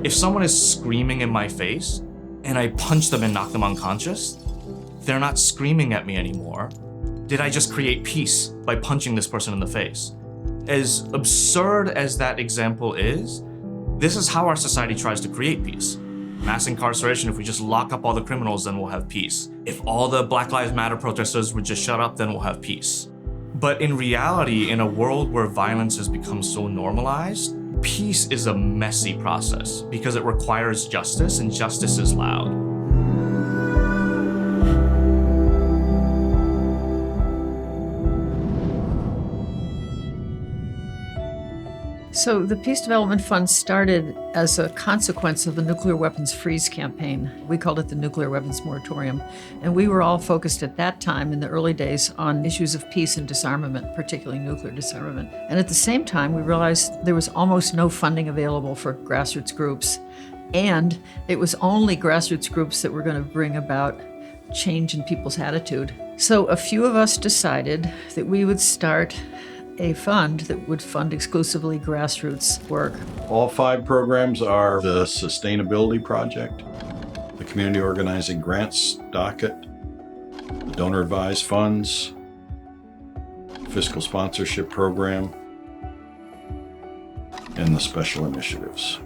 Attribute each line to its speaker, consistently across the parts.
Speaker 1: If someone is screaming in my face and I punch them and knock them unconscious, they're not screaming at me anymore. Did I just create peace by punching this person in the face? As absurd as that example is, this is how our society tries to create peace. Mass incarceration, if we just lock up all the criminals, then we'll have peace. If all the Black Lives Matter protesters would just shut up, then we'll have peace. But in reality, in a world where violence has become so normalized, peace is a messy process because it requires justice, and justice is loud.
Speaker 2: So the Peace Development Fund started as a consequence of the nuclear weapons freeze campaign. We called it the Nuclear Weapons Moratorium. And we were all focused at that time in the early days on issues of peace and disarmament, particularly nuclear disarmament. And at the same time, we realized there was almost no funding available for grassroots groups. And it was only grassroots groups that were going to bring about change in people's attitude. So a few of us decided that we would start a fund that would fund exclusively grassroots work.
Speaker 3: All 5 programs are the Sustainability Project, the Community Organizing Grants Docket, the Donor Advised Funds, Fiscal Sponsorship Program, and the Special Initiatives.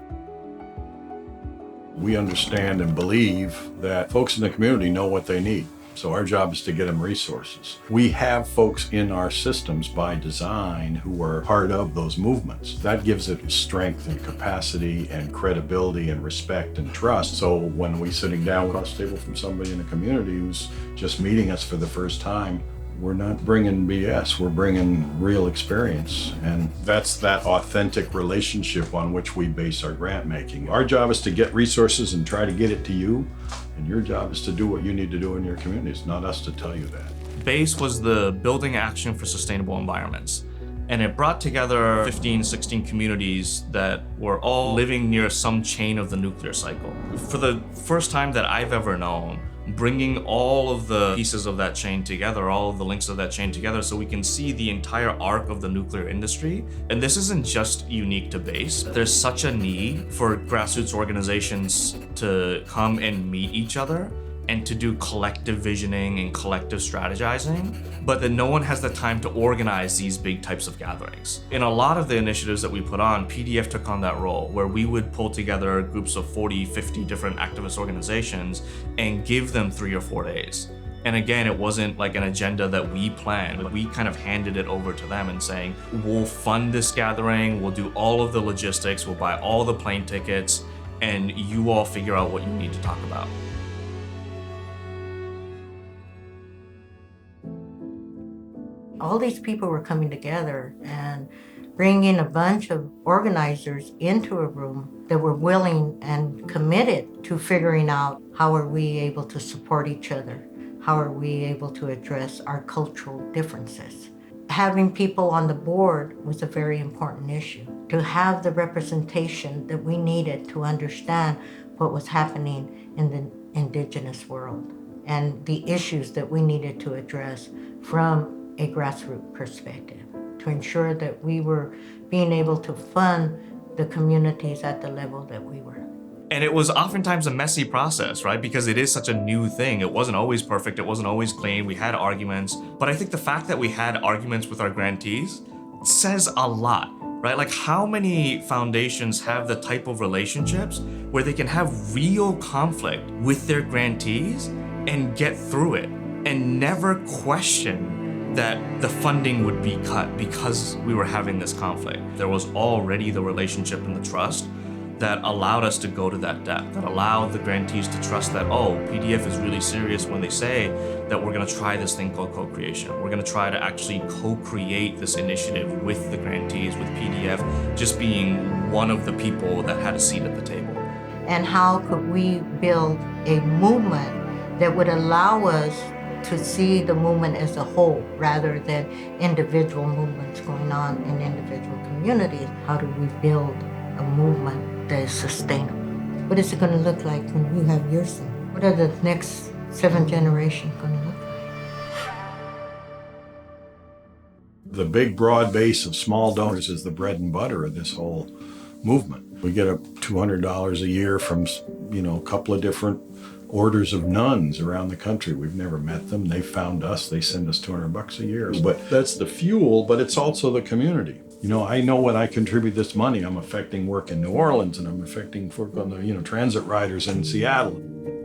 Speaker 3: We understand and believe that folks in the community know what they need. So our job is to get them resources. We have folks in our systems by design who are part of those movements. That gives it strength and capacity and credibility and respect and trust. So when we're sitting down with a table from somebody in the community who's just meeting us for the first time, we're not bringing BS, we're bringing real experience. And that's that authentic relationship on which we base our grant making. Our job is to get resources and try to get it to you. And your job is to do what you need to do in your communities, not us to tell you that.
Speaker 1: BASE was the Building Action for Sustainable Environments. And it brought together 15, 16 communities that were all living near some chain of the nuclear cycle. For the first time that I've ever known, bringing all of the pieces of that chain together, all of the links of that chain together so we can see the entire arc of the nuclear industry. And this isn't just unique to BASE. There's such a need for grassroots organizations to come and meet each other and to do collective visioning and collective strategizing, but that no one has the time to organize these big types of gatherings. In a lot of the initiatives that we put on, PDF took on that role where we would pull together groups of 40, 50 different activist organizations and give them 3 or 4 days. And again, it wasn't like an agenda that we planned. We kind of handed it over to them and saying, we'll fund this gathering, we'll do all of the logistics, we'll buy all the plane tickets, and you all figure out what you need to talk about.
Speaker 4: All these people were coming together and bringing a bunch of organizers into a room that were willing and committed to figuring out how are we able to support each other? How are we able to address our cultural differences? Having people on the board was a very important issue. To have the representation that we needed to understand what was happening in the indigenous world and the issues that we needed to address from a grassroots perspective to ensure that we were being able to fund the communities at the level that we were.
Speaker 1: And it was oftentimes a messy process, right? Because it is such a new thing. It wasn't always perfect. It wasn't always clean. We had arguments. But I think the fact that we had arguments with our grantees says a lot, right? Like how many foundations have the type of relationships where they can have real conflict with their grantees and get through it and never question that the funding would be cut because we were having this conflict. There was already the relationship and the trust that allowed us to go to that depth, that allowed the grantees to trust that, oh, PDF is really serious when they say that we're gonna try this thing called co-creation. We're gonna try to actually co-create this initiative with the grantees, with PDF just being one of the people that had a seat at the table.
Speaker 4: And how could we build a movement that would allow us to see the movement as a whole rather than individual movements going on in individual communities? How do we build a movement that is sustainable? What is it going to look like when you have your son? What are the next 7 generations going to look like?
Speaker 3: The big broad base of small donors is the bread and butter of this whole movement. We get $200 a year from, a couple of different orders of nuns around the country. We've never met them. They found us. They send us $200 a year. But that's the fuel, but it's also the community. I know when I contribute this money, I'm affecting work in New Orleans, and I'm affecting work on the, transit riders in Seattle.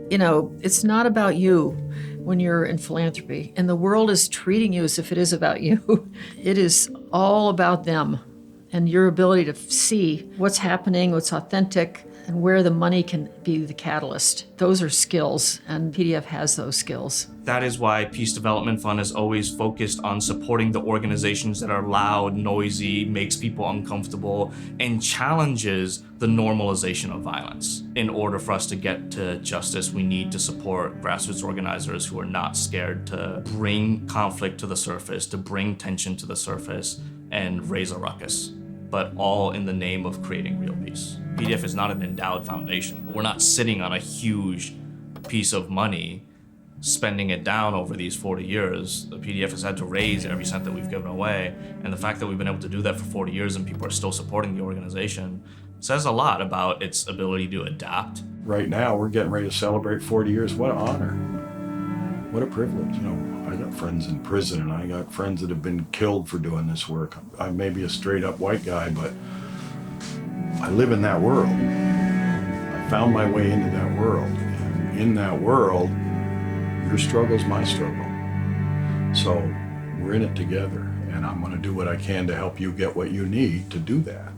Speaker 2: It's not about you when you're in philanthropy, and the world is treating you as if it is about you. It is all about them and your ability to see what's happening, what's authentic, and where the money can be the catalyst. Those are skills, and PDF has those skills.
Speaker 1: That is why Peace Development Fund is always focused on supporting the organizations that are loud, noisy, makes people uncomfortable, and challenges the normalization of violence. In order for us to get to justice, we need to support grassroots organizers who are not scared to bring conflict to the surface, to bring tension to the surface, and raise a ruckus, but all in the name of creating real peace. PDF is not an endowed foundation. We're not sitting on a huge piece of money, spending it down over these 40 years. The PDF has had to raise every cent that we've given away, and the fact that we've been able to do that for 40 years and people are still supporting the organization says a lot about its ability to adapt.
Speaker 3: Right now, we're getting ready to celebrate 40 years. What an honor. What a privilege. I got friends in prison, and I got friends that have been killed for doing this work. I may be a straight up white guy, but I live in that world. I found my way into that world. And in that world, your struggle's my struggle. So we're in it together, and I'm going to do what I can to help you get what you need to do that.